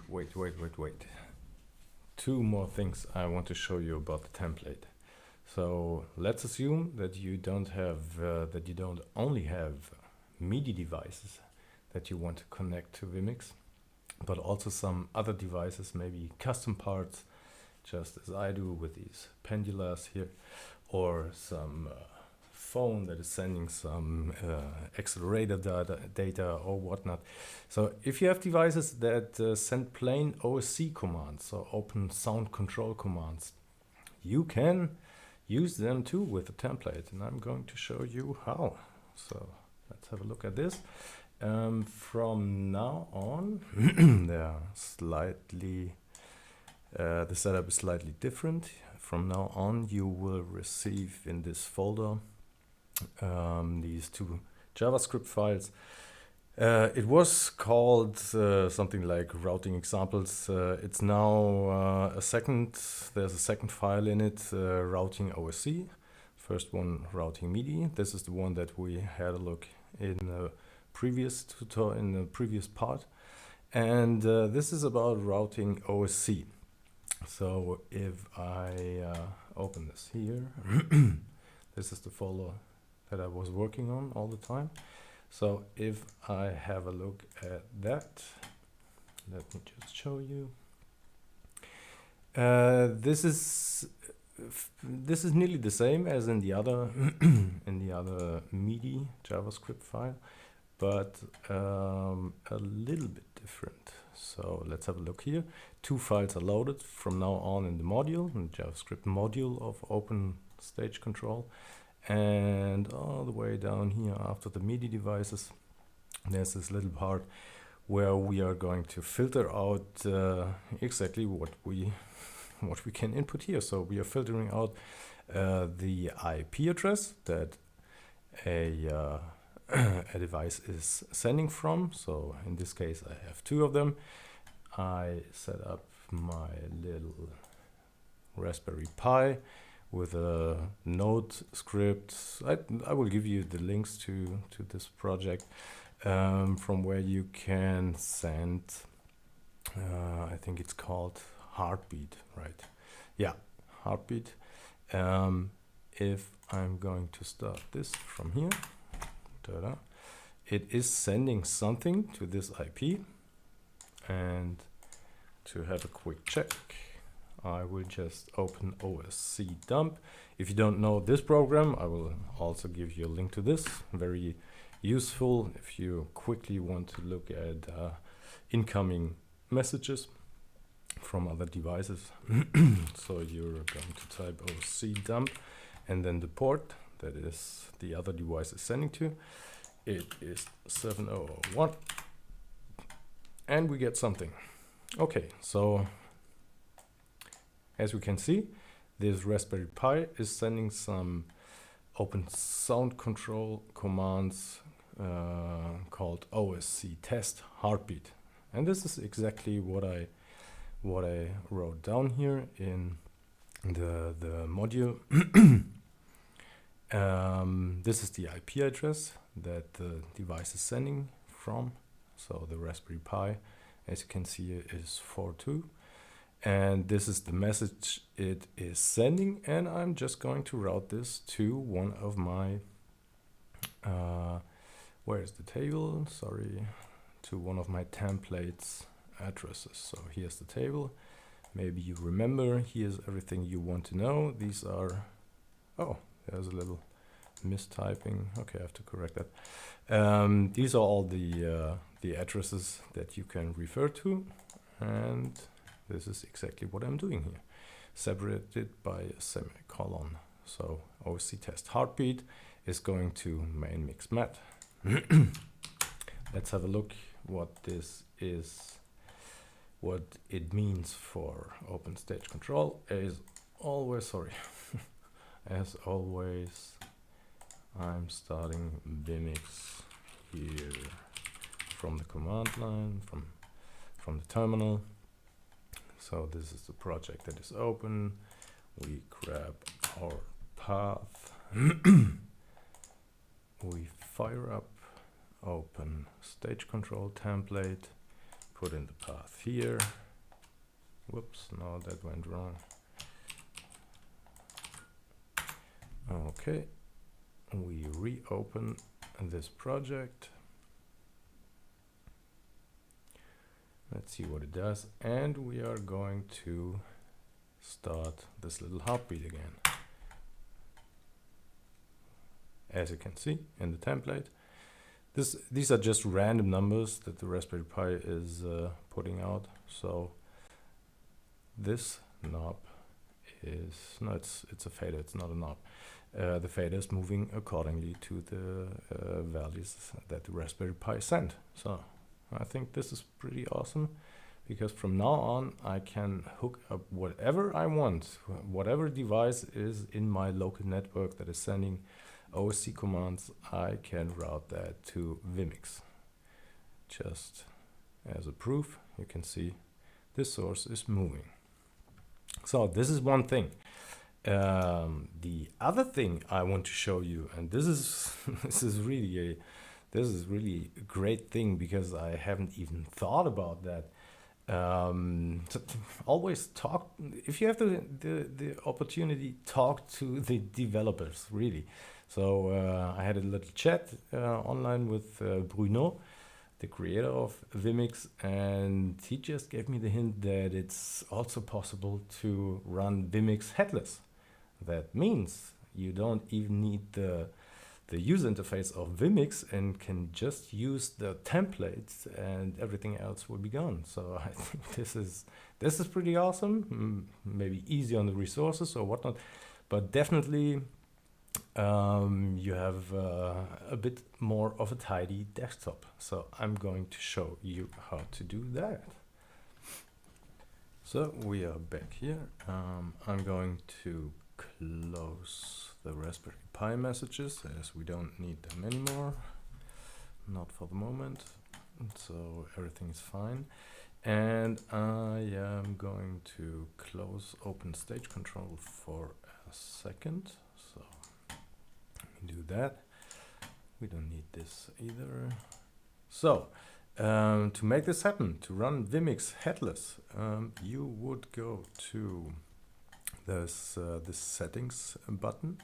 Wait. Two more things I want to show you about the template. So let's assume that you don't only have MIDI devices that you want to connect to Vimix, but also some other devices, maybe custom parts, just as I do with these pendulars here, or some phone that is sending some accelerator data or whatnot. So if you have devices that send plain OSC commands or open sound control commands, you can use them too with the template, and I'm going to show you how. So let's have a look at this. From now on, the setup is slightly different. From now on, you will receive in this folder these two JavaScript files. It was called something like routing examples. It's now there's a second file in it, routing OSC. First one, routing MIDI. This is the one that we had a look in the previous tutorial, in the previous part. And this is about routing OSC. So if I open this here, this is the folder that I was working on all the time. So if I have a look at that, let me just show you. This is nearly the same as in the other MIDI JavaScript file, but a little bit different. So let's have a look here. Two files are loaded from now on in the module, in the JavaScript module of Open Stage Control. And all the way down here after the MIDI devices, there's this little part where we are going to filter out exactly what we can input here. So we are filtering out the IP address that a device is sending from. So in this case, I have two of them. I set up my little Raspberry Pi with a Node script. I will give you the links to this project from where you can send, I think it's called Heartbeat, right? Yeah, Heartbeat. If I'm going to start this from here, it is sending something to this IP. And to have a quick check, I will just open Oscdump. If you don't know this program, I will also give you a link to this. Very useful if you quickly want to look at incoming messages from other devices. So you're going to type Oscdump and then the port that is the other device is sending to. It is 7001 and we get something. Okay, so as we can see, this Raspberry Pi is sending some open sound control commands called OSC test heartbeat. And this is exactly what I wrote down here in the module. This is the IP address that the device is sending from. So the Raspberry Pi, as you can see, is 42. And this is the message it is sending, and I'm just going to route this to one of my where is the table? Sorry, to one of my templates addresses. So here's the table. Maybe you remember, here's everything you want to know. These are, oh, there's a little mistyping. Okay, I have to correct that. These are all the addresses that you can refer to, and this is exactly what I'm doing here, separated by a semicolon. So OSC test heartbeat is going to main mix mat. Let's have a look what this is, what it means for open stage control. As always, as always, I'm starting Vimix here from the command line, from the terminal. So this is the project that is open. We grab our path. We fire up open stage control template. put in the path here. Whoops, no, that went wrong. Okay, we reopen this project. Let's see what it does, and we are going to start this little heartbeat again. As you can see in the template, these are just random numbers that the Raspberry Pi is putting out. So this knob is, no, it's a fader, it's not a knob. The fader is moving accordingly to the values that the Raspberry Pi sent. So I think this is pretty awesome, because from now on I can hook up whatever I want, whatever device is in my local network that is sending OSC commands, I can route that to Vimix. Just as a proof, you can see this source is moving. So this is one thing. The other thing I want to show you, and this is this is really a great thing, because I haven't even thought about that. So always talk, if you have the opportunity, talk to the developers, really. So I had a little chat online with Bruno, the creator of Vimix, and he just gave me the hint that it's also possible to run Vimix headless. That means you don't even need the user interface of Vimix and can just use the templates, and everything else will be gone. So I think this is pretty awesome. Maybe easy on the resources or whatnot, but definitely you have a bit more of a tidy desktop. So I'm going to show you how to do that. So we are back here. I'm going to close the Raspberry Pi messages, as we don't need them anymore, not for the moment, so everything is fine. And I am going to close Open Stage Control for a second. So let me do that. We don't need this either. So to make this happen, to run Vimix headless, you would go to this settings button,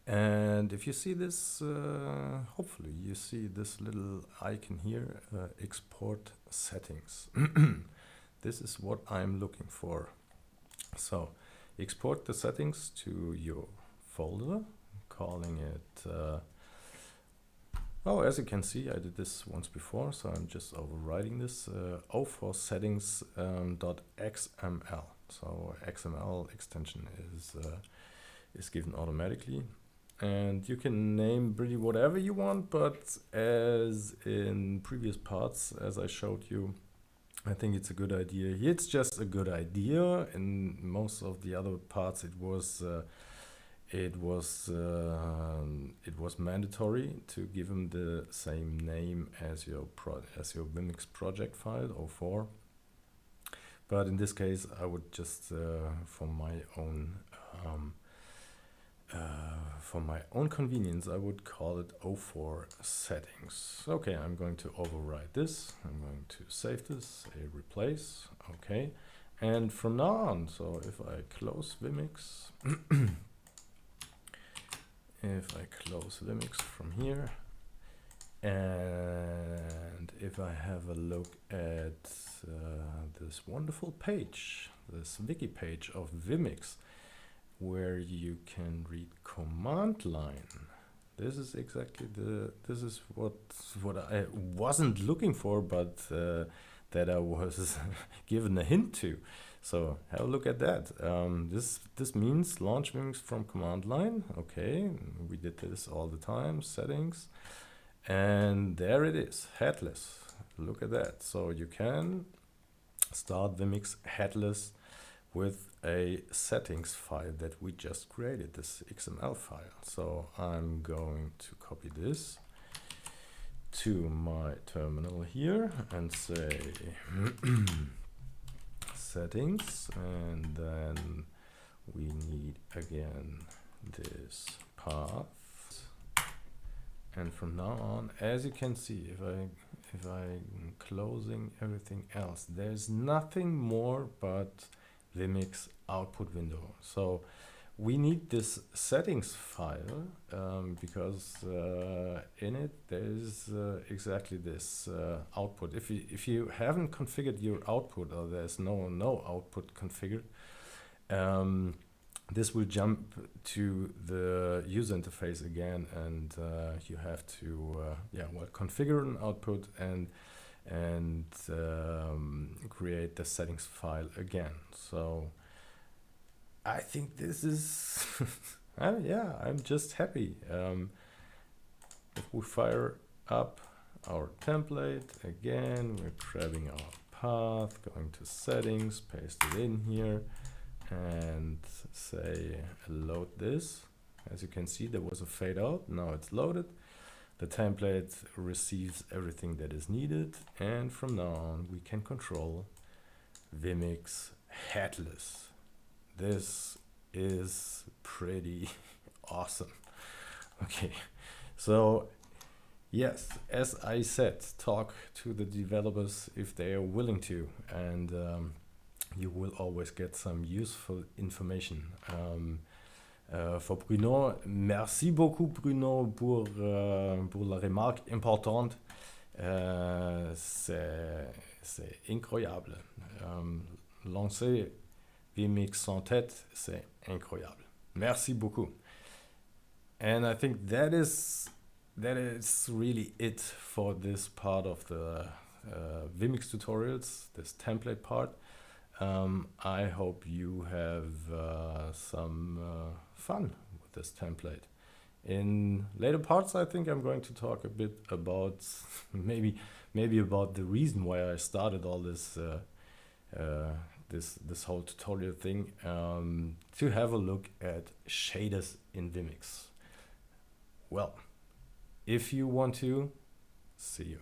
and if you see this, hopefully you see this little icon here, export settings. This is what I'm looking for. So export the settings to your folder, calling it oh, as you can see, I did this once before, so I'm just overriding this, O4 settings.xml. So XML extension is given automatically, and you can name pretty whatever you want, but as in previous parts, as I showed you, I think it's a good idea. Here it's just a good idea. In most of the other parts it was mandatory to give them the same name as your Vimix project file, O4. But in this case, I would just, for my own convenience, I would call it O4 settings. Okay, I'm going to override this. I'm going to save this, say replace. Okay, and from now on, so if I close Vimix, if I close Vimix from here, and if I have a look at this wonderful page, this wiki page of Vimix, where you can read command line, this is exactly this is what I wasn't looking for, but that I was given a hint to. So have a look at that. This means launch Vimix from command line. Okay, we did this all the time. Settings, and there it is, headless. Look at that. So you can start Vimix headless with a settings file that we just created, this XML file. So I'm going to copy this to my terminal here and say settings, and then we need again this path. And from now on, as you can see, if I'm closing everything else, there's nothing more but Vimix output window. So we need this settings file because in it there's exactly this output. If you haven't configured your output, or there's no output configured, this will jump to the user interface again, and you have to configure an output and create the settings file again. So I think this is I'm just happy. If we fire up our template again, we're grabbing our path, going to settings, paste it in here, and say load this. As you can see, there was a fade out. Now it's loaded. The template receives everything that is needed, and from now on we can control Vimix headless. This is pretty awesome. Okay, so yes, as I said, talk to the developers if they are willing to, and you will always get some useful information. For Bruno, merci beaucoup Bruno pour la remarque importante. C'est incroyable. Lancer Vimix sans tête, c'est incroyable. Merci beaucoup. And I think that is really it for this part of the Vimix tutorials, this template part. I hope you have some fun with this template. In later parts, I think I'm going to talk a bit about maybe about the reason why I started all this this whole tutorial thing, to have a look at shaders in Vimix. Well, if you want to, see you.